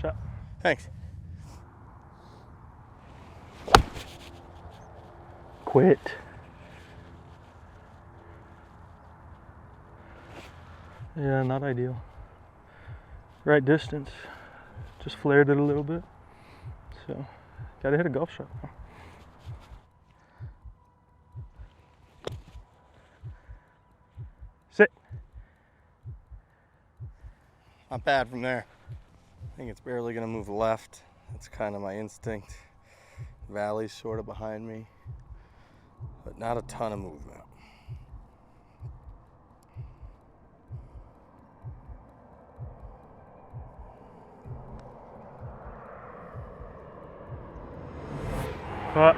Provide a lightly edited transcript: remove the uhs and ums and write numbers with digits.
shot. Thanks. Quit. Yeah, not ideal. Right distance. Just flared it a little bit. So, gotta hit a golf shot. Sit. Not bad from there. I think it's barely gonna move left. That's kind of my instinct. Valley's sort of behind me, but not a ton of movement. Cut.